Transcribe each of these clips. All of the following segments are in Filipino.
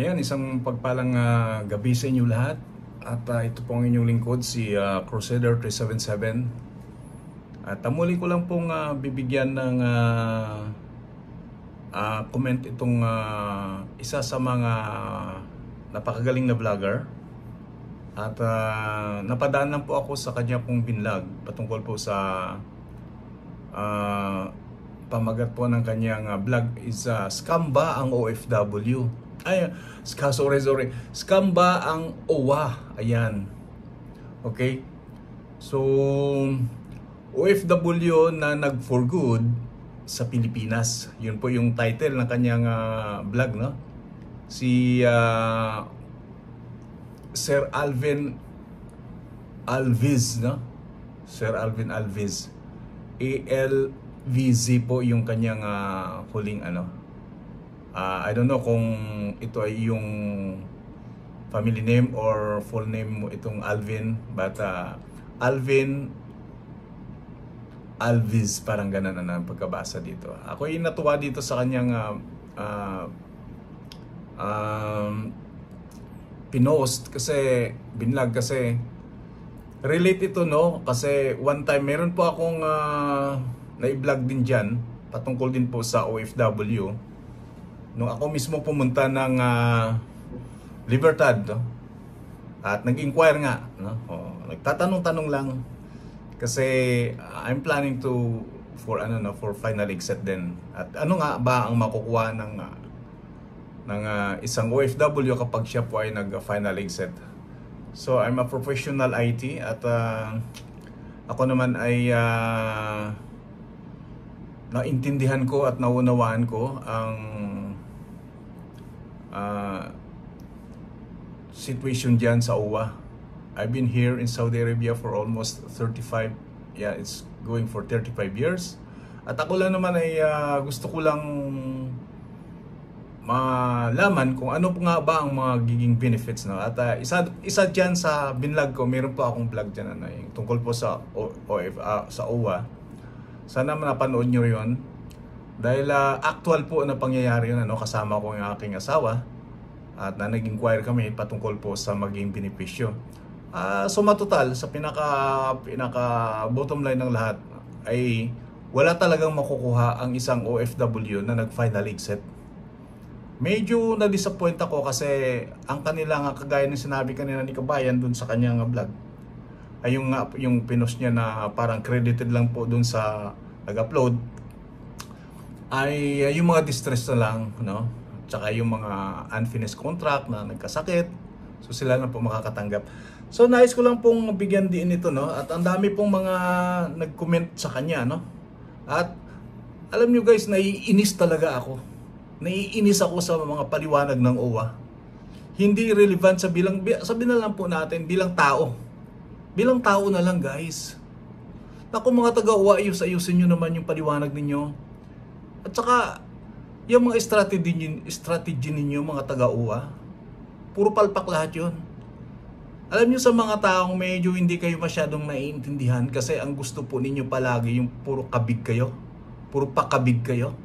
Ayan, isang pagpalang gabi sa inyo lahat. At ito po ang inyong lingkod, si Crusader 377. At muli ko lang pong bibigyan ng comment itong isa sa mga napakagaling na vlogger. At napadaan lang po ako sa kanya pong binlog patungkol po sa pamagat po ng kanyang vlog is scam ba ang OFW? Ay, sorry. Scam ba ang OWA? Ayan. Okay. So, OFW na nag for good sa Pilipinas. Yun po yung title ng kanyang vlog, no? Si Sir Alvin Alviz, no? Sir Alvin Alviz. ALVZ po yung kanyang huling ano. I don't know kung ito ay yung family name or full name mo itong Alvin, but Alvin Alviz, parang ganun na pagkabasa dito. Ako ay natuwa dito sa kanyang pinost kasi binlog kasi relate ito, no? Kasi one time meron po akong na-vlog din dyan patungkol din po sa OFW. Nung ako mismo pumunta ng Libertad, no? At nag-inquire nga, no? Nagtatanong-tanong lang kasi I'm planning to for final exit din. At ano nga ba ang makukuha ng isang OFW kapag siya po ay nag-final exit? So I'm a professional IT at ako naman ay naintindihan ko at naunawaan ko ang situation dyan sa OWA. I've been here in Saudi Arabia for almost 35, it's going for 35 years. At ako lang naman ay gusto ko lang malaman kung ano nga ba ang mga giging benefits, no? At isa dyan sa binlog ko, meron po akong vlog dyan yung tungkol po sa sa OWA. Sana napanood nyo yun. Dahil actual po na pangyayari yun, kasama ko yung aking asawa at nag-inquire kami patungkol po sa maging benepisyo. So matotal, sa pinaka bottom line ng lahat ay wala talagang makukuha ang isang OFW na nag-final exit. Medyo na-disappoint ako kasi ang kanila nga, kagaya ng sinabi kanina ni Kabayan dun sa kanyang vlog, ay yung pinost niya na parang credited lang po dun sa nag-upload, ay yung mga distress na lang, no? Tsaka yung mga unfinished contract na nagkasakit, so sila na po makakatanggap. So nais ko lang pong bigyan din ito, no? At ang dami pong mga nag-comment sa kanya, no? At alam nyo guys, naiinis talaga ako. Naiinis ako sa mga paliwanag ng OWA. Hindi relevant sa sabi na lang po natin, bilang tao. Bilang tao na lang, guys. Naku mga taga-OWA, ayusin nyo naman yung paliwanag ninyo. At saka, yung mga strategy ninyo, mga taga-OWA, puro palpak lahat yun. Alam nyo, sa mga taong medyo hindi kayo masyadong naiintindihan kasi ang gusto po ninyo palagi yung puro kabig kayo. Puro pakabig kayo.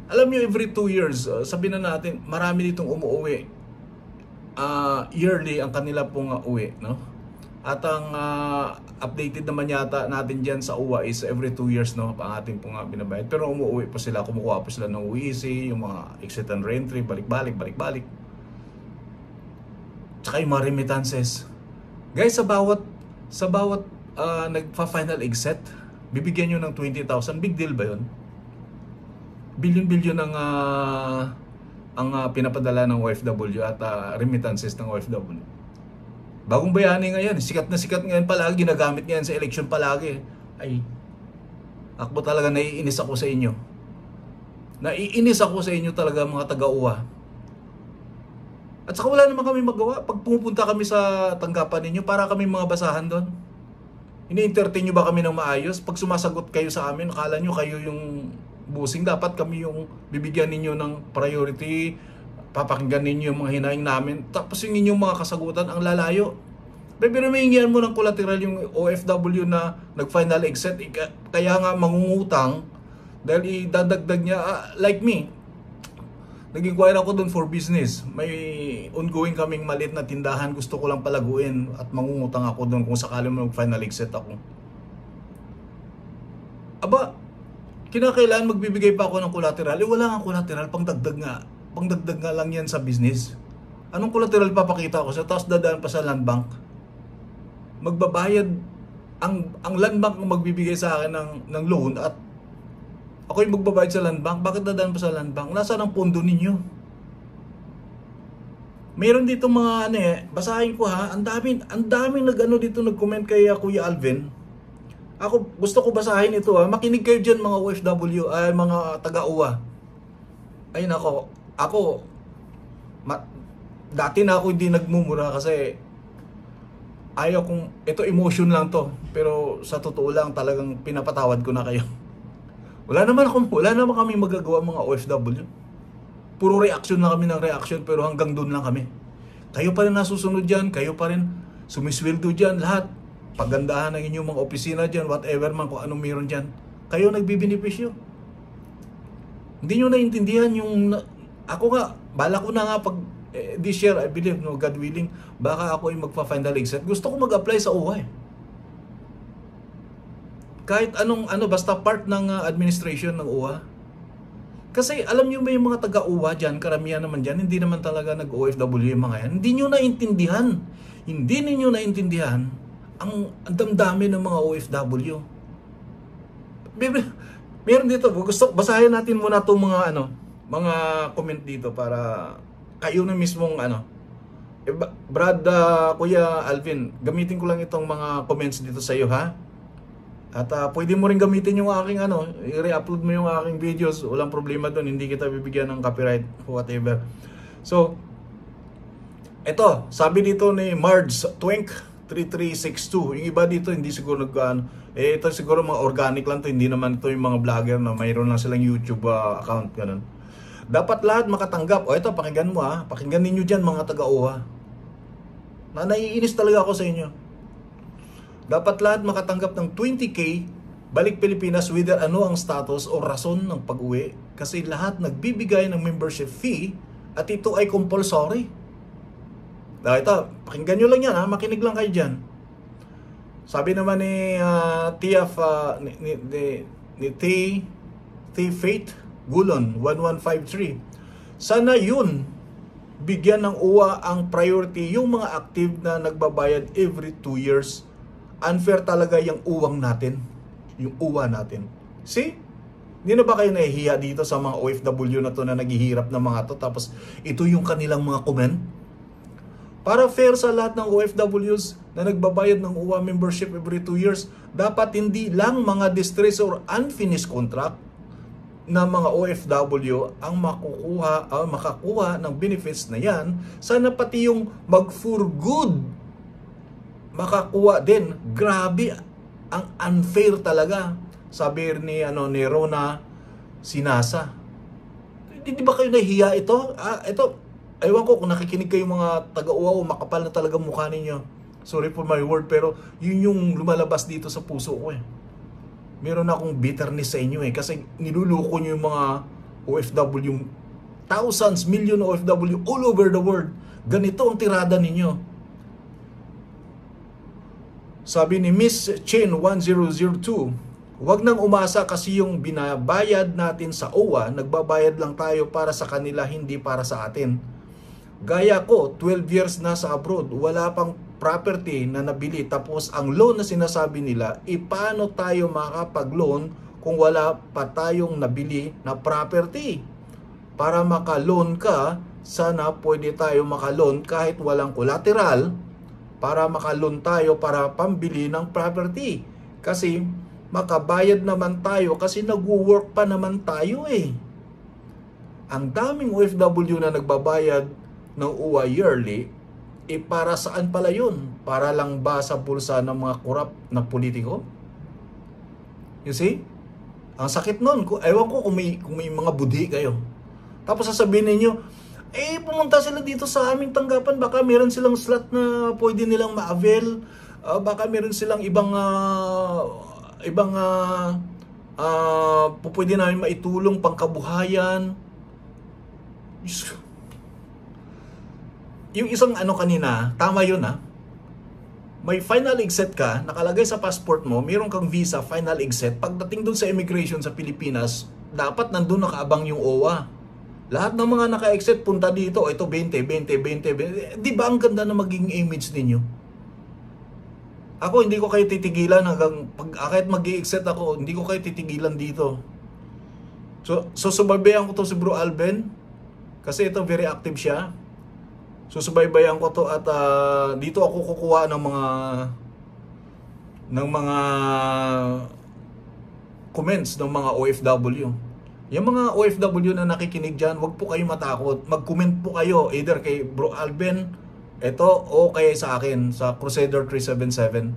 Alam nyo, every 2 years, sabihin na natin, marami ditong umuwi. Yearly ang kanila pong uwi, no? At ang updated naman yata natin dyan sa OWA is every 2 years, no? Ang ating pong binabayad. Pero umuwi po sila, kumukuha po sila ng UEC, yung mga exit and reentry, balik-balik. Tsaka yung mga remittances. Guys, sa bawat nagpa-final exit, bibigyan nyo ng 20,000. Big deal ba yun? Bilyon-bilyon ang pinapadala ng OFW at remittances ng OFW. Bagong Bayani ngayon, sikat na sikat ngayon palagi, ginagamit ngayon sa election palagi. Ay, ako talaga naiinis ako sa inyo. Naiinis ako sa inyo talaga mga taga-OWA. At saka wala naman kami magawa. Pag pumupunta kami sa tanggapan ninyo, para kami mga basahan doon. Ini-entertain nyo ba kami ng maayos? Pag sumasagot kayo sa amin, akala nyo kayo yung busing. Dapat kami yung bibigyan ninyo ng priority, papakinggan ninyo yung mga hinaing namin. Tapos yung inyong mga kasagutan, ang lalayo. Pero may hingihan mo ng collateral yung OFW na nag-final exit. Kaya nga mangungutang dahil idadagdag niya, like me. Nag-inquire ako doon for business. May ongoing kaming maliit na tindahan. Gusto ko lang palaguin at mangungutang ako doon kung sakali mag-final exit ako. Aba, kinakailangan magbibigay pa ako ng collateral. Wala nga collateral, pangdagdag nga. Pangdagdag nga lang yan sa business. Anong collateral papakita ko sa tapos dadaan pa sa land bank? Magbabayad ang land bank ang magbibigay sa akin ng loan at ako yung magbabayad sa land bank. Bakit dadaan pa sa land bank? Nasaan ang pondo ninyo? Meron dito mga basahin ko ha. Ang daming dito nag-comment kay Kuya Alvin. Ako gusto ko basahin ito ha. Makinig kayo diyan mga OFW, mga taga-UWA. Ay nako, dati na ako hindi nagmumura kasi ayaw kong, ito emotion lang to. Pero sa totoo lang talagang pinapatawad ko na kayo. Wala naman kami magagawa mga OFW. Puro reaction lang kami ng reaction pero hanggang doon lang kami. Kayo pa rin nasusunod dyan, kayo pa rin sumisweldo dyan, lahat. Pagandahan ng inyong mga opisina dyan, whatever man kung anong meron dyan. Kayo nagbibinipisyo. Hindi nyo naiintindihan yung, ako nga, bala ko na nga pag this year, I believe, no, God willing, baka ako ay magpa-final exit. Gusto ko mag-apply sa UWA kahit basta part ng administration ng UWA. Kasi alam niyo ba yung mga taga-UWA dyan, karamihan naman dyan, hindi naman talaga nag-OFW yung mga yan. Hindi niyo naintindihan. Hindi niyo naintindihan ang damdamin ng mga OFW. Meron dito, gusto basahin natin muna itong mga comment dito para kayo na mismong Brad, Kuya Alvin, gamitin ko lang itong mga comments dito sa iyo ha. At pwede mo rin gamitin yung aking i-re-upload mo yung aking videos, walang problema doon, hindi kita bibigyan ng copyright whatever. So, ito, sabi dito ni Marge Twink 3362. Yung iba dito hindi siguro ito siguro mga organic lang to, hindi naman ito yung mga vlogger na mayroon lang silang YouTube account ganun. Dapat lahat makatanggap. O ito, pakinggan mo ha. Pakinggan ninyo dyan mga taga-UWA. Naiinis talaga ako sa inyo. Dapat lahat makatanggap ng 20K balik Pilipinas whether ano ang status o rason ng pag-uwi. Kasi lahat nagbibigay ng membership fee at ito ay compulsory. Ito, pakinggan nyo lang yan ha. Makinig lang kayo dyan. Sabi naman ni TF ni T Faith Gulon 1153. Sana yun bigyan ng UWA ang priority yung mga active na nagbabayad every 2 years. Unfair talaga yung uwang natin. Yung uwa natin. See? Hindi na ba kayo nahihiya dito sa mga OFW na to na naghihirap ng mga to tapos ito yung kanilang mga comment? Para fair sa lahat ng OFWs na nagbabayad ng UWA membership every 2 years, dapat hindi lang mga distress or unfinished contract na mga OFW ang makakuha ng benefits na yan. Sana pati yung mag-for good makakuha din. Grabe ang unfair talaga. Sabi ni ni Rona Sinasa. Di ba kayo nahihiya ito? Ito, ewan ko kung nakikinig kayo mga taga-UWA o makapal na talaga mukha ninyo. Sorry for my word, pero yun yung lumalabas dito sa puso ko Meron akong bitterness sa inyo kasi niluluko nyo yung mga OFW, thousands, million OFW all over the world. Ganito ang tirada ninyo. Sabi ni Miss Chen 1002, huwag nang umasa kasi yung binabayad natin sa OWA, nagbabayad lang tayo para sa kanila, hindi para sa atin. Gaya ko, 12 years na sa abroad, wala pang property na nabili, tapos ang loan na sinasabi nila, paano tayo makapag-loan kung wala pa tayong nabili na property? Para maka-loan ka, sana pwede tayo maka-loan kahit walang collateral, para maka-loan tayo para pambili ng property. Kasi makabayad naman tayo kasi nag-work pa naman tayo Ang daming OFW na nagbabayad ng UWA yearly, para saan pala yun? Para lang ba sa bulsa ng mga korap na politiko? You see? Ang sakit nun. Ewan ko kung may mga budhi kayo. Tapos sasabihin ninyo, pumunta sila dito sa aming tanggapan, baka meron silang slot na pwede nilang ma-avail, baka meron silang ibang pwede namin maitulong pangkabuhayan. Diyos ko. Yung isang ano kanina, tama yun ha. May final exit ka, nakalagay sa passport mo, mayroon kang visa, final exit. Pagdating dun sa immigration sa Pilipinas, dapat nandun nakaabang yung OWA. Lahat ng mga naka-exit punta dito, ito 20, 20, 20, 20. Di ba ang ganda na magiging image ninyo? Ako, hindi ko kayo titigilan hanggang kahit mag-i-exit ako, hindi ko kayo titigilan dito. So subaybayan ko to si Bro Alben kasi ito very active siya. So subaybayan ko to at dito ako kukuha ng mga comments ng mga OFW. Yung mga OFW na nakikinig dyan, wag po kayo matakot. Mag-comment po kayo either kay Bro Alben ito o kaya sa akin sa Crusader 377.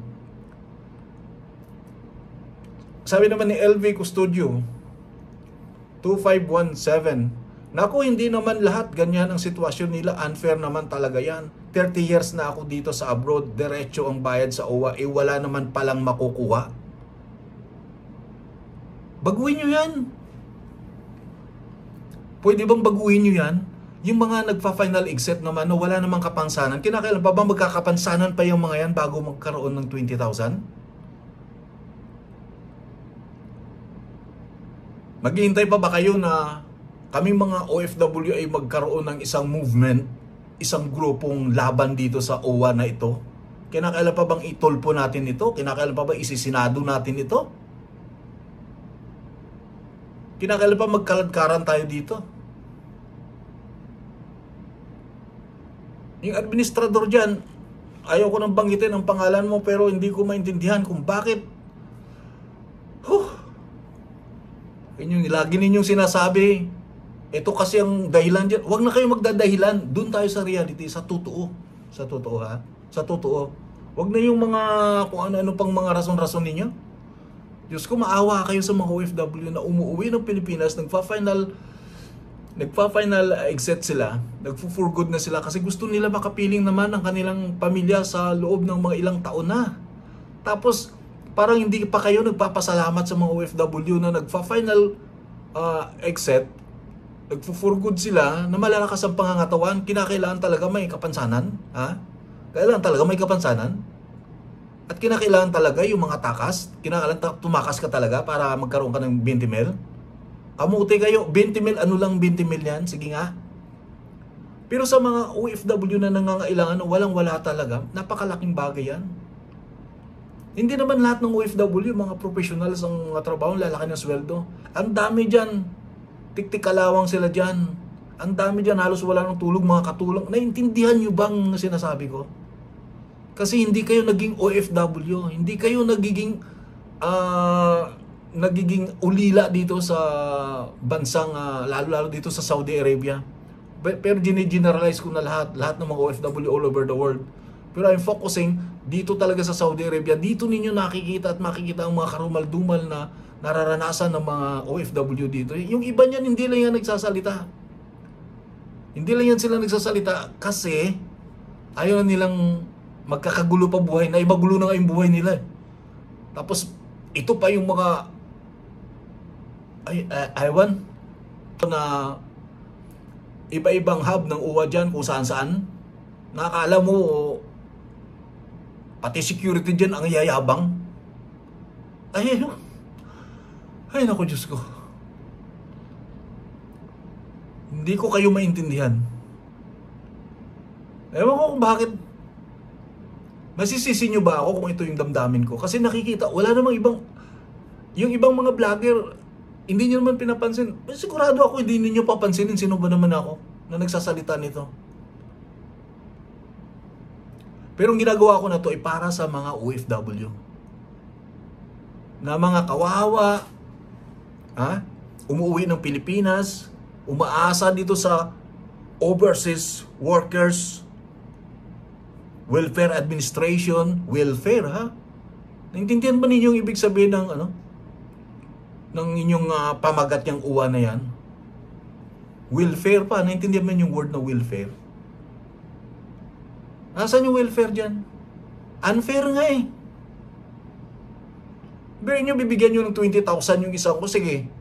Sabi naman ni LV Custodio 2517, naku, hindi naman lahat ganyan ang sitwasyon nila. Unfair naman talaga yan. 30 years na ako dito sa abroad. Diretso ang bayad sa OWA. Wala naman palang makukuha. Baguhin nyo yan. Pwede bang baguhin nyo yan? Yung mga nagpa-final exit naman na wala namang kapansanan. Kinakailan pa ba magkakapansanan pa yung mga yan bago magkaroon ng 20,000? Maghihintay pa ba kayo na kaming mga OFW ay magkaroon ng isang movement, isang grupong laban dito sa OWA na ito? Kinakailan pa bang itulpo natin ito? Kinakailan pa ba isisinado natin ito? Kinakailan pa magkaladkaran tayo dito? Yung administrador dyan, ayaw ko nang banggitin ang pangalan mo pero hindi ko maintindihan kung bakit. Lagi ninyong sinasabi, ito kasi ang dahilan dyan. Huwag na kayo magdadahilan. Doon tayo sa reality, sa totoo. Sa totoo ha? Sa totoo. Huwag na yung mga kung ano-ano pang mga rason-rason ninyo. Diyos ko, maawa kayo sa mga OFW na umuwi ng Pilipinas, nagpa-final exit sila, nagpo-for good na sila kasi gusto nila makapiling naman ang kanilang pamilya sa loob ng mga ilang taon na. Tapos, parang hindi pa kayo nagpapasalamat sa mga OFW na nagpa-final exit, nagpo-for good sila, na malalakas ang pangangatawan. Kinakailangan talaga may kapansanan. Ha? Kailangan talaga may kapansanan. At kinakailangan talaga yung mga takas. Kinakailangan tumakas ka talaga para magkaroon ka ng 20 mil. Kamuti kayo, 20 mil, ano lang 20 mil yan? Sige nga. Pero sa mga OFW na nangangailangan, walang-wala talaga, napakalaking bagay yan. Hindi naman lahat ng OFW, mga professionals ang mga trabaho, lalaki ng sweldo. Ang dami dyan, tik-tikalawang sila dyan. Ang dami dyan, halos wala ng tulog, mga katulong. Naintindihan nyo bang sinasabi ko? Kasi hindi kayo naging OFW, hindi kayo nagiging ulila dito sa bansang, lalo-lalo dito sa Saudi Arabia. Pero generalize ko na lahat ng mga OFW all over the world. Pero I'm focusing dito talaga sa Saudi Arabia. Dito ninyo nakikita at makikita ang mga karumal-dumal na nararanasan ng mga OFW dito. Yung iba niyan, hindi lang yan nagsasalita. Hindi lang yan sila nagsasalita kasi ayaw nilang magkakagulo pa buhay, na ibagulo na nga yung buhay nila. Tapos, ito pa yung mga aywan na iba-ibang hub ng UWA dyan kung saan-saan. Nakakala mo, pati security dyan ang yayabang. Ay naku, Diyos ko. Hindi ko kayo maintindihan. Ewan ko kung bakit. Masisisi nyo ba ako kung ito yung damdamin ko? Kasi nakikita, wala namang yung ibang mga vlogger, hindi nyo naman pinapansin. Sigurado ako, hindi ninyo papansinin sino ba naman ako na nagsasalita nito. Pero ang ginagawa ko na to ay para sa mga OFW. Na mga kawawa, umuwi ng Pilipinas, umaasa dito sa overseas workers, welfare administration, welfare, ha? Naintindihan ba ninyo yung ibig sabihin ng ng inyong pamagat yung uwa na yan? Welfare pa, naintindihan mo yung word na welfare? Nasaan yung welfare dyan? Unfair nga eh. Pero nyo, bibigyan nyo ng 20,000 yung isang ko, sige,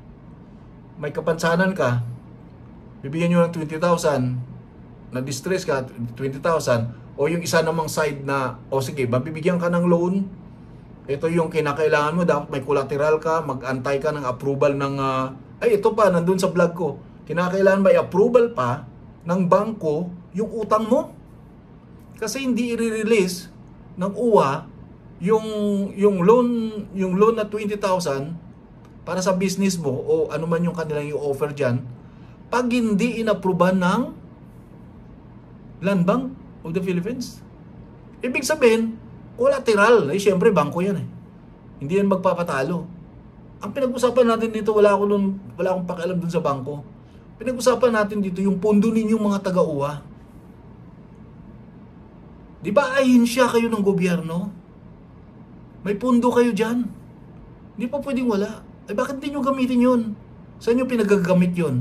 may kapansanan ka, bibigyan nyo ng 20,000, na-distress ka, 20,000, o yung isa namang side na, o sige, mabibigyan ka ng loan, ito yung kinakailangan mo, dapat may collateral ka, mag-antay ka ng approval ng, ay ito pa, nandun sa vlog ko, kinakailangan may approval pa ng bangko yung utang mo. Kasi hindi i-release ng UWA yung loan na 20,000 para sa business mo o ano man yung kanilang i-offer diyan pag hindi inapruban ng Land Bank of the Philippines. Ibig sabihin, collateral. Eh, syempre, bangko yan eh. Hindi yan magpapatalo. Ang pinag-usapan natin dito, wala akong pakialam dun sa bangko. Pinag-usapan natin dito yung pondo ninyong mga taga-UWA. Di ba ahinsya kayo ng gobyerno? May pondo kayo dyan. Hindi pa pwedeng wala. Eh bakit di nyo gamitin yun? Saan nyo pinagagamit yun?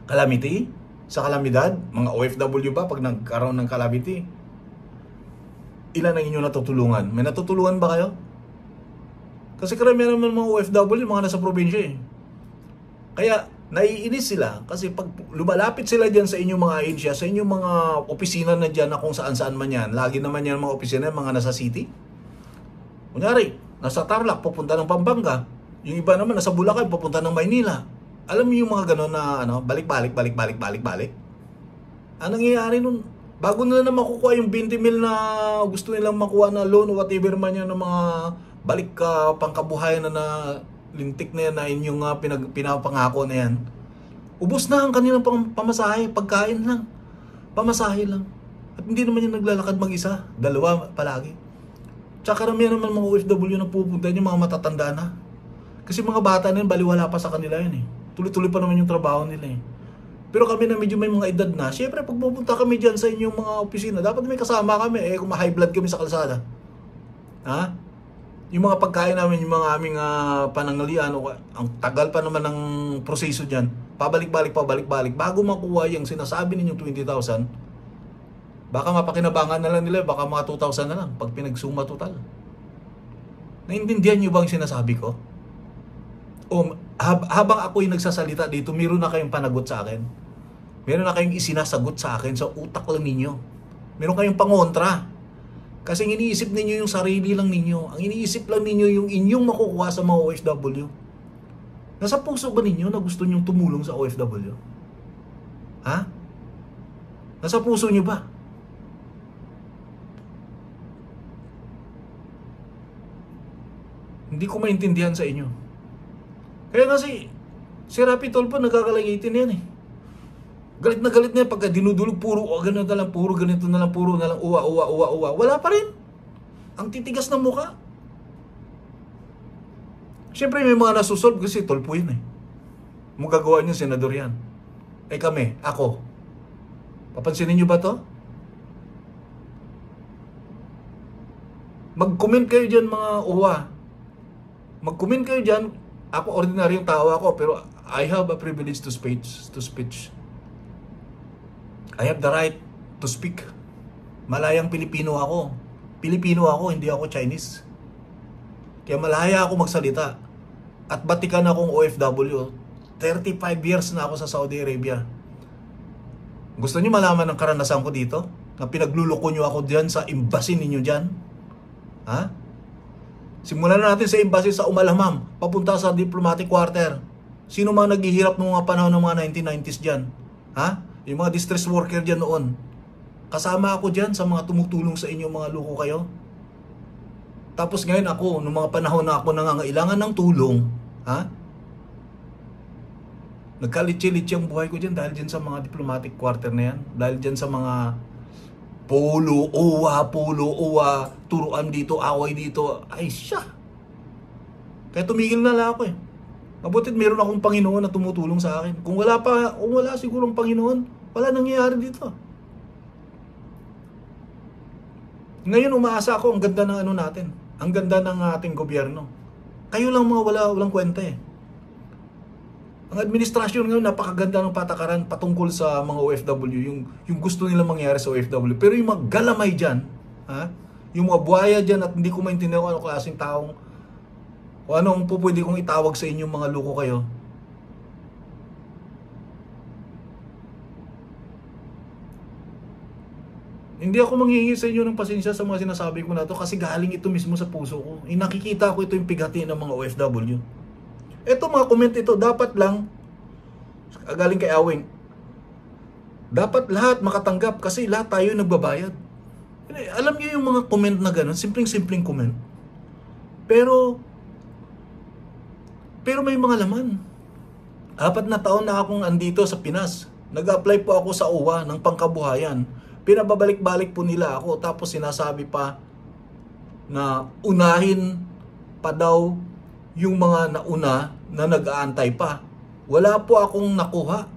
Calamity? Sa kalamidad? Mga OFW ba pag nagkaroon ng calamity? Ilan ang inyo natutulungan? May natutulungan ba kayo? Kasi karamihan naman mga OFW, mga nasa probinsya eh. Kaya naiinis sila kasi pag lumalapit sila dyan sa inyong mga ahensya, sa inyong mga opisina na dyan na kung saan-saan man yan, lagi naman yan mga opisina, mga nasa city. Kunyari, nasa Tarlac, pupunta ng Pampanga. Yung iba naman, nasa Bulacan, pupunta ng Maynila. Alam niyo yung mga gano'n na balik-balik. Ang nangyayari nun, bago nila na makukuha yung 20 mil na gusto nilang makuha na loan o whatever man yan ng mga balik pangkabuhayan na lintik na yan na inyong pinapangako na yan. Ubus na ang kanilang pamasahe, pagkain lang. Pamasahe lang. At hindi naman yung naglalakad mag-isa. Dalawa palagi. Tsaka karamihan naman mga OFW na pupunta yung mga matatanda na. Kasi mga bata na yun, baliwala pa sa kanila yun eh. Tuloy-tuloy pa naman yung trabaho nila eh. Pero kami na medyo may mga edad na, syempre pag pupunta kami dyan sa inyong mga opisina, dapat may kasama kami eh kung ma-high blood kami sa kalsada. Ha? Yung mga pagkain namin, yung mga aming panangalian, ang tagal pa naman ng proseso dyan, pabalik-balik, bago makuha yung sinasabi ninyong 20,000, baka mapakinabangan na lang nila, baka mga 2,000 na lang, pag pinagsuma total. Naintindihan nyo ba ang sinasabi ko? O habang ako'y nagsasalita dito, meron na kayong panagot sa akin. Meron na kayong isinasagot sa akin sa utak lang ninyo. Meron kayong pangontra. Kasi ang iniisip ninyo yung sarili lang ninyo. Ang iniisip lang ninyo yung inyong makukuha sa mga OFW. Nasa puso ba ninyo na gusto nyong tumulong sa OFW? Ha? Nasa puso nyo ba? Hindi ko maintindihan sa inyo. Kaya kasi, si Rapi Tulfo nagkakalangitin yan eh. Galit na galit na yan pagka dinudulog, puro ganito na lang, puro ganito na lang, puro na lang, uwa. Wala pa rin. Ang titigas ng mukha. Siyempre may mga nasusolve kasi Tulfo yun eh. Magagawa niyo, senador yan. Eh kami, ako. Papansinin niyo ba to? Mag-comment kayo dyan mga uwa. Mag-comment kayo dyan. Ako, ordinaryong tao ako, pero I have a privilege to speech. I have the right to speak. Malayang Pilipino ako. Hindi ako Chinese. Kaya malaya ako magsalita. At batikan akong OFW. 35 years na ako sa Saudi Arabia. Gusto niyo malaman ang karanasan ko dito? Na pinagluloko niyo ako diyan sa embassy ninyo diyan? Ha? Simulan na natin sa embassy sa Umalamam, papunta sa diplomatic quarter. Sino mga naghihirap noong mga panahon ng mga 1990s diyan? Ha? Yung mga distress worker diyan noon. Kasama ako diyan sa mga tumutulong sa inyo, mga loko kayo. Tapos ngayon ako, noong mga panahon na ako nangangailangan ng tulong, ha? Nagkalitsi-litsi ang buhay ko diyan dahil diyan sa mga diplomatic quarter na yan. Dahil diyan sa mga polo, uwa, turuan dito, away dito. Ay siya. Kaya tumigil na lang ako eh. Mabutit meron akong Panginoon na tumutulong sa akin. Kung wala sigurong Panginoon, wala nangyayari dito. Ngayon umaasa ako, ang ganda ng natin. Ang ganda ng ating gobyerno. Kayo lang mga walang kwenta eh. Ang administrasyon ngayon, napakaganda ng patakaran patungkol sa mga OFW, yung gusto nila mangyari sa OFW. Pero yung mga galamay dyan, ha? Yung mga buhaya dyan at hindi ko maintindihan kung anong klaseng taong o anong pwede kong itawag sa inyong mga loko kayo. Hindi ako manghihingi sa inyo ng pasensya sa mga sinasabi ko na to kasi galing ito mismo sa puso ko. Nakikita ko ito yung pigati ng mga OFW. Ito mga comment ito, dapat lang, galing kay Awing, dapat lahat makatanggap kasi lahat tayo nagbabayad. Alam niyo yung mga comment na gano'n, simpleng-simpleng comment. Pero may mga laman. 4 na taon na akong andito sa Pinas. Nag-apply po ako sa UWA ng pangkabuhayan. Pinababalik-balik po nila ako tapos sinasabi pa na unahin pa daw yung mga nauna na nag-aantay pa. Wala po akong nakuha.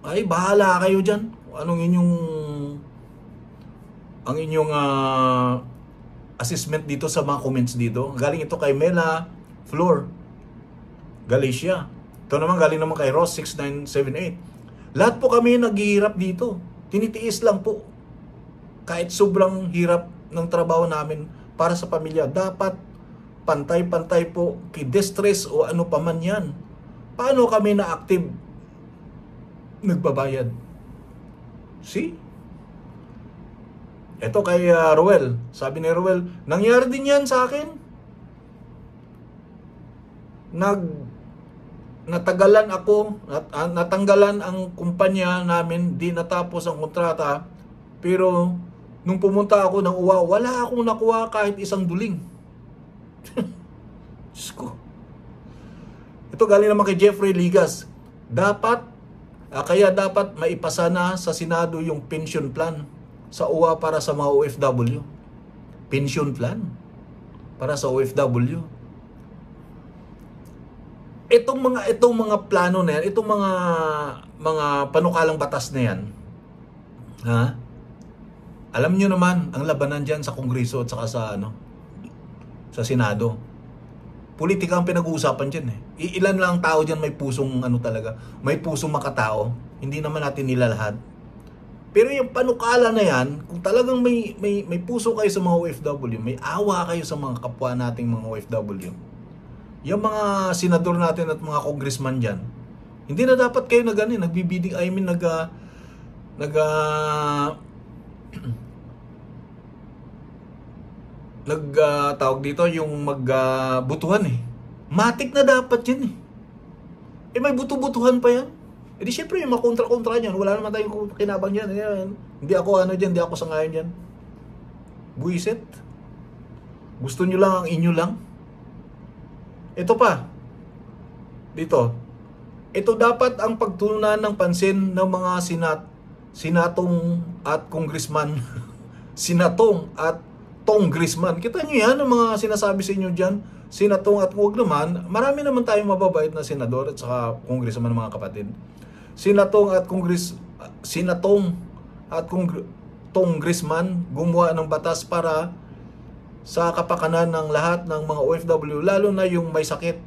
Ay, bahala kayo dyan. Anong inyong assessment dito sa mga comments dito. Galing ito kay Mela Flor Galicia. Ito naman galing naman kay Ross 6978. Lahat po kami naghihirap dito. Tinitiis lang po. Kahit sobrang hirap ng trabaho namin para sa pamilya, dapat pantay-pantay po, ki-distress o ano pa man yan. Paano kami na active nagbabayad? See? Ito kay Roel. Sabi ni Roel, nangyari din yan sa akin. Natanggalan ang kumpanya namin, di natapos ang kontrata, pero nung pumunta ako ng UWA, wala akong nakuha kahit isang duling. Diyos ko. Ito galing naman kay Jeffrey Ligas. Kaya dapat maipasa na sa Senado yung pension plan sa UWA para sa mga OFW. Pension plan para sa OFW. Itong mga plano na yan, itong mga panukalang batas na yan, ha? Alam niyo naman ang labanan diyan sa Kongreso at saka sa Senado. Politika ang pinag-uusapan diyan eh. Ilan lang tao diyan may pusong talaga, may pusong makatao. Hindi naman natin nila lahat. Pero yung panukala na yan, kung talagang may puso kayo sa mga OFW, may awa kayo sa mga kapwa nating mga OFW, yung mga senador natin at mga congressman dyan, hindi na dapat kayo nagbibidding, tawag dito, yung magbutuhan eh. Matik na dapat yan eh. May butuhan pa yan. Di syempre yung mga kontra-kontra niyan, wala naman tayong kinabang yan. Hindi ako hindi ako sangayon dyan. Buisit. Gusto nyo lang ang inyo lang. Ito pa. Dito. Ito dapat ang pagtuunan ng pansin ng mga sinatong at congressman. Sinatong at congressman. Kita nyo yan, ang mga sinasabi sa inyo dyan. Sinatong at huwag naman. Marami naman tayong mababait na senador at saka congressman, mga kapatid. Sinatong at congressman gumawa ng batas para sa kapakanan ng lahat ng mga OFW, lalo na yung may sakit,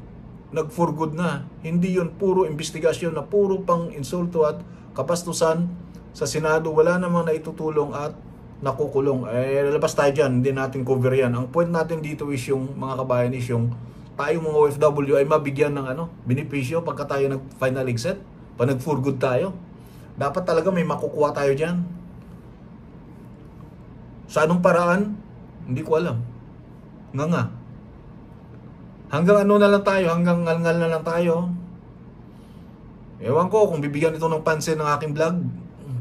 nag-for good na. Hindi yun puro investigasyon na puro pang insulto at kapastusan sa Senado. Wala namang naitutulong at nakukulong. Lalabas tayo dyan, hindi natin cover yan. Ang point natin dito is yung mga kabayan is yung tayong mga OFW ay mabigyan ng benepisyo pagka tayo nag-final exit, pag nag-for good tayo. Dapat talaga may makukuha tayo dyan. Sa anong paraan? Hindi ko alam. Nga. Hanggang na lang tayo, hanggang ngal na lang tayo. Ewan ko kung bibigyan ito ng pansin ng aking vlog.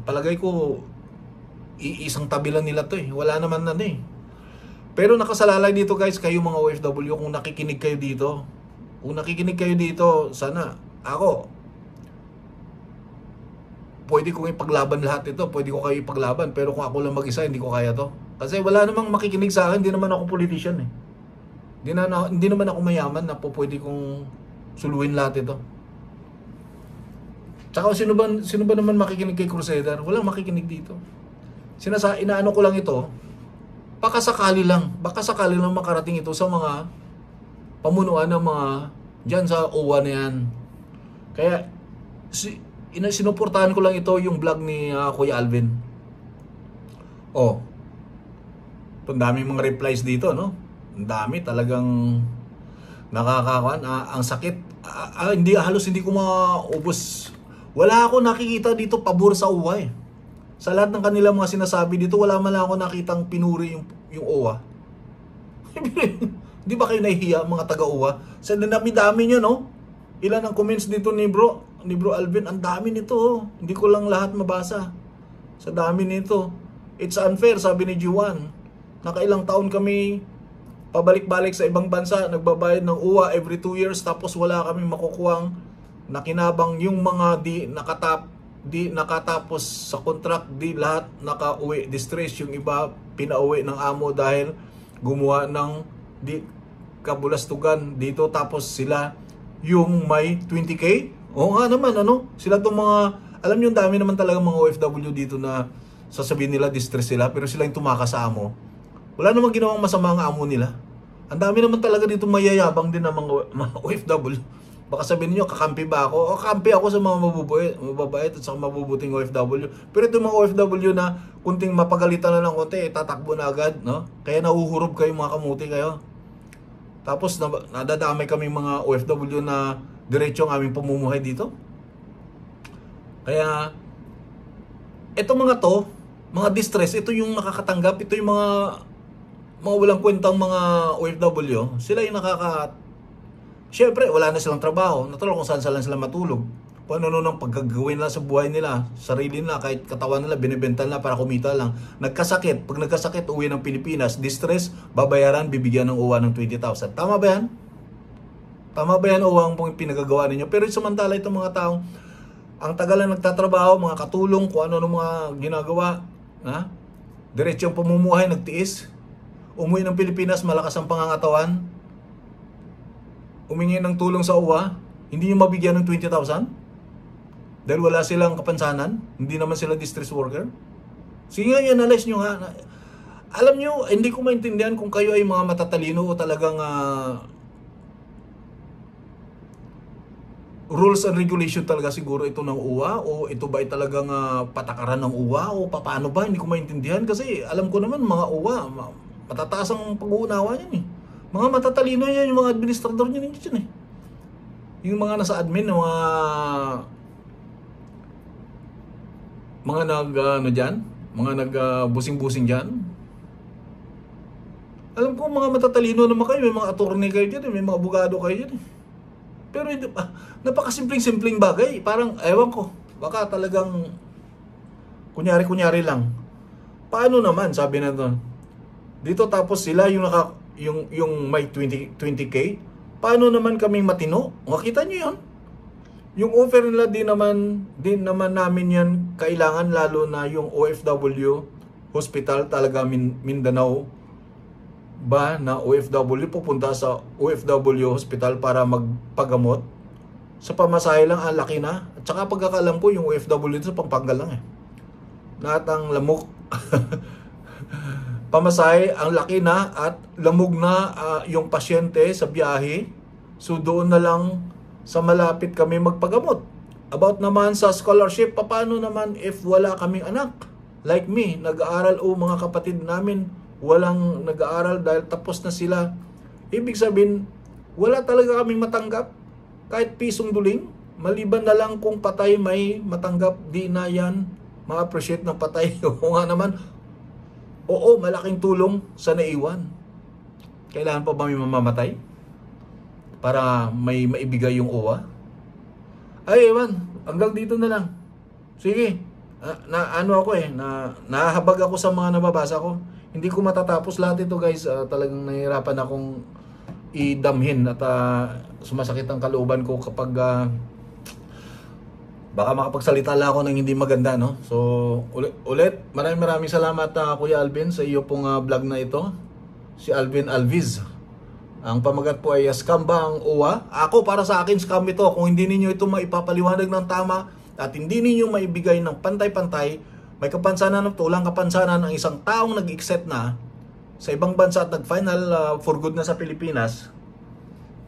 Palagay ko, iisang tabi lang nila to eh. Wala naman eh. Pero nakasalalay dito guys, kayo mga OFW, kung nakikinig kayo dito. Kung nakikinig kayo dito, sana ako, pwede kong ipaglaban lahat ito. Pwede ko kayo ipaglaban. Pero kung ako lang mag-isa, hindi ko kaya to. Kasi wala namang makikinig sa akin. Hindi naman ako politician eh. Hindi naman ako mayaman na po pwede kong suluhin lahat ito. Tsaka sino ba naman makikinig kay Crusader? Walang makikinig dito. Inaano ko lang ito, baka sakali lang makarating ito sa mga pamunuan ng mga dyan sa OWA na yan. Kaya sinuportahan ko lang ito yung vlog ni Kuya Alvin. Ang daming mga replies dito, no? Ang dami talagang nakakakuan. Ang sakit. Halos hindi ko maubos. Wala ako nakikita dito pabor sa UWA eh. Sa lahat ng kanilang mga sinasabi dito, wala man lang ako nakitang pinuri yung OWA. Di ba kayo nahihiya mga taga-OWA? Sa dami-dami nyo, no? Ilan ang comments dito ni Bro Alvin? Ang dami nito, oh. Hindi ko lang lahat mabasa. Sa dami nito. It's unfair, sabi ni Juan. Nakailang taon kami pabalik-balik sa ibang bansa, nagbabayad ng UWA every 2 years, tapos wala kami makukuhang nakinabang yung mga di nakatapos sa contract, di lahat nakauwi distress, yung iba pinauwi ng amo dahil gumawa ng di kabulastugan dito, tapos sila yung may 20K. Oo nga naman, ano? Sila tong mga, alam niyo, dami naman talaga mga OFW dito na sasabihin nila distress sila, pero sila yung tumakas sa amo. Wala namang ginawang masama ang amo nila. Ang dami naman talaga dito mayayabang din ng mga OFW. Baka sabihin niyo, kakampi ba ako? O, kakampi ako sa mga mababait at sa mabubuting OFW. Pero itong mga OFW na kunting mapagalitan na ng konti, tatakbo na agad, no? Kaya nahuhurog kayo, mga kamuti kayo. Tapos nadadamay kaming mga OFW na diretso ang aming pamumuhay dito. Kaya itong mga to, mga distress, ito yung nakakatanggap, ito yung mga walang kwentang mga OFW. Sila yung Siyempre, wala na silang trabaho. Natural kung saan sila matulog. Kung ano nung pagkagawin nila sa buhay nila, sarili nila, kahit katawan nila, binibenta nila para kumita lang. Nagkasakit. Pag nagkasakit, uwi ng Pilipinas, distress, babayaran, bibigyan ng uwa ng 20,000. Tama ba yan? Tama ba yan, uwa ang pinagagawa ninyo? Pero samantala itong mga taong ang tagal na nagtatrabaho, mga katulong, kung ano mga ginagawa, ha? Diretso yung pamumuhay, nagtiis. Umuwi ng Pilipinas, malakas ang pangangatawan. Humingi ng tulong sa uwa, hindi nyo mabigyan ng 20,000? Dahil wala silang kapansanan? Hindi naman sila distress worker? Sige nga, i-analyze nyo nga. Alam nyo, hindi ko maintindihan kung kayo ay mga matatalino o talagang rules and regulation talaga siguro ito ng uwa, o ito ba ay talagang patakaran ng uwa, o paano ba? Hindi ko maintindihan kasi alam ko naman mga uwa, matataas ang pag-uunawa niyan eh. Mga matatalino yan, yung mga administrador nyo ninyo dyan eh. Yung mga nasa admin, mga busing-busing dyan. Alam ko mga matatalino naman kayo, may mga attorney kayo dyan, may mga abogado kayo dyan eh. Pero napakasimpleng-simpleng bagay. Parang, ewan ko, baka talagang kunyari-kunyari lang. Paano naman, sabi na to, dito tapos sila yung may 20K, paano naman kaming matino? Makita nyo yun? Yung offer nila din naman namin yan kailangan, lalo na yung OFW hospital talaga Mindanao ba na OFW pupunta sa OFW hospital para magpagamot. Sa pamasahe lang ang laki na. At saka pagkakalam ko yung OFW dito sa Pampanga lang eh. Lahat ang lamok. Pamasahe, ang laki na at lamog na yung pasyente sa biyahe. So doon na lang sa malapit kami magpagamot. About naman sa scholarship, paano naman if wala kaming anak? Like me, nag-aaral o mga kapatid namin, walang nag-aaral dahil tapos na sila. Ibig sabihin, wala talaga kaming matanggap. Kahit pisong duling, maliban na lang kung patay may matanggap, di na yan ma-appreciate ng patay. O nga naman, oo, malaking tulong sa naiwan. Kailangan pa ba may mamamatay para may maibigay yung OWA? Ay, ewan, hanggang dito na lang. Sige, nahahabag ako sa mga nababasa ko. Hindi ko matatapos lahat ito, guys. Talagang nahihirapan akong idamhin at sumasakit ang kalooban ko kapag baka makapagsalita lang ako ng hindi maganda, no? So, ulit, maraming salamat Kuya Alvin sa iyo pong vlog na ito. Si Alvin Alviz. Ang pamagat po ay scam ba ang OWA? Ako, para sa akin, scam ito. Kung hindi ninyo ito maipapaliwanag ng tama at hindi ninyo maibigay ng pantay-pantay, may kapansanan, tulang kapansanan ang isang taong nag-exit na sa ibang bansa at nag-final for good na sa Pilipinas,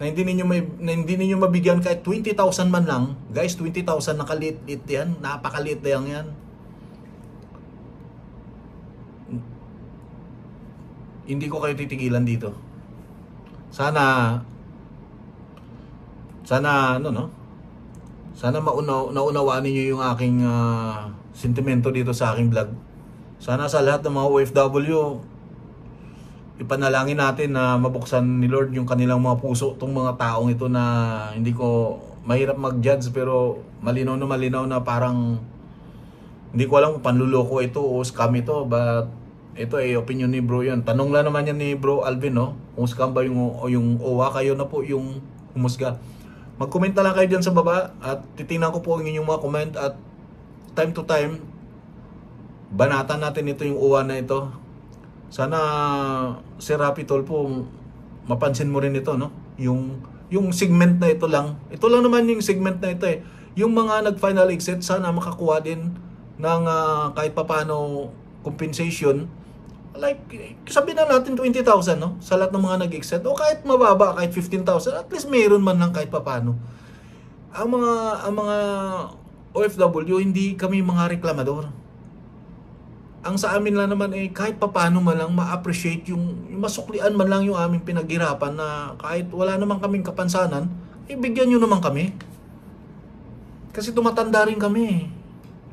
na hindi ninyo mabigyan kahit 20,000 man lang. Guys, 20,000 nakaliit yan. Napakaliit lang yan. Hindi ko kayo titigilan dito. Sana Sana naunawaan niyo yung aking sentimento dito sa aking vlog. Sana sa lahat ng mga OFW, ipanalangin natin na mabuksan ni Lord yung kanilang mga puso, itong mga taong ito na hindi ko mahirap mag-judge, pero malinaw na parang hindi ko alam kung panluloko ito o scam ito, but ito ay opinion ni bro yan. Tanong lang naman yan ni bro Alvin, no? Kung scam ba yung OWA, kayo na po yung humusga. Mag-comment na lang kayo dyan sa baba at titingnan ko po ang inyong mga comment at time to time banatan natin ito yung OWA na ito. Sana si Rapi Tulfo mapansin mo rin ito, no? Yung segment na ito lang. Ito lang naman yung segment na ito eh. Yung mga nag-final exit, sana makakuha din ng kahit papano compensation. Like, sabihin na natin 20,000, no? Sa lahat ng mga nag-exit. O kahit mababa, kahit 15,000. At least mayroon man lang kahit papano. Ang mga OFW, hindi kami mga reklamador. Ang sa amin lang naman eh, kahit papano man lang ma-appreciate yung masuklian man lang yung aming pinaghirapan na kahit wala naman kaming kapansanan, ibigyan nyo naman kami. Kasi tumatanda rin kami.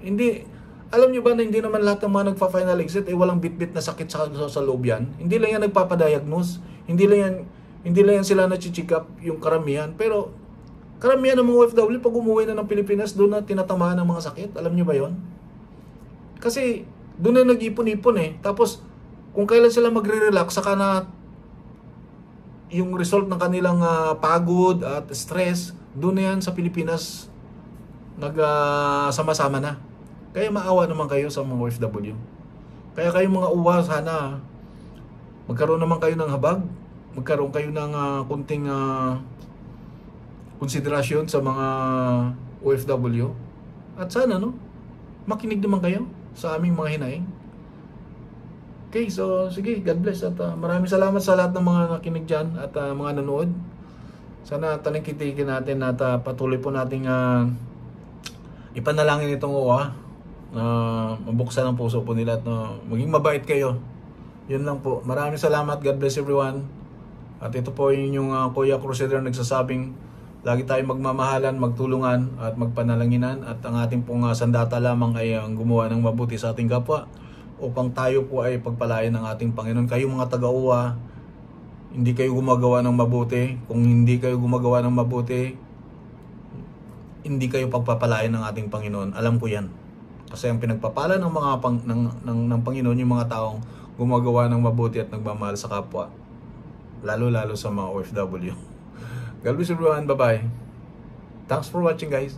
Hindi, alam nyo ba na hindi naman lahat ng mga nagpa-final exit eh walang bit-bit na sakit sa loob yan. Hindi lang yan nagpapadiagnose. Hindi lang yan sila na-check up yung karamihan. Pero karamihan ng mga OFW pag umuwi na ng Pilipinas, doon na tinatamaan ng mga sakit. Alam nyo ba yon? Kasi doon na nag-ipon-ipon eh. Tapos, kung kailan sila magre-relax, saka na yung result ng kanilang pagod at stress, doon na yan sa Pilipinas sama-sama na. Kaya maawa naman kayo sa mga OFW. Kaya kayo mga uwa, sana magkaroon naman kayo ng habag, magkaroon kayo ng kunting konsiderasyon sa mga OFW. At sana, no, makinig naman kayo sa aming mga hinaing. Okay, so sige, God bless at maraming salamat sa lahat ng mga nakinig dyan at mga nanood. Sana talingkitikin natin at patuloy po nating ipanalangin itong OWA na mabuksan ang puso po nila at maging mabait kayo. Yun lang po. Maraming salamat. God bless everyone. At ito po yung Kuya Crusader nagsasabing lagi tayong magmamahalan, magtulungan at magpanalanginan at ang ating pong sandata lamang ay ang gumawa ng mabuti sa ating kapwa upang tayo po ay pagpalain ng ating Panginoon. Kayo mga taga-uwa, hindi kayo gumagawa ng mabuti. Kung hindi kayo gumagawa ng mabuti, hindi kayo pagpapalain ng ating Panginoon. Alam ko yan. Kasi ang pinagpapala ng mga ng Panginoon yung mga taong gumagawa ng mabuti at nagmamahal sa kapwa. Lalo-lalo sa mga OFW. God bless everyone. Bye-bye. Thanks for watching, guys.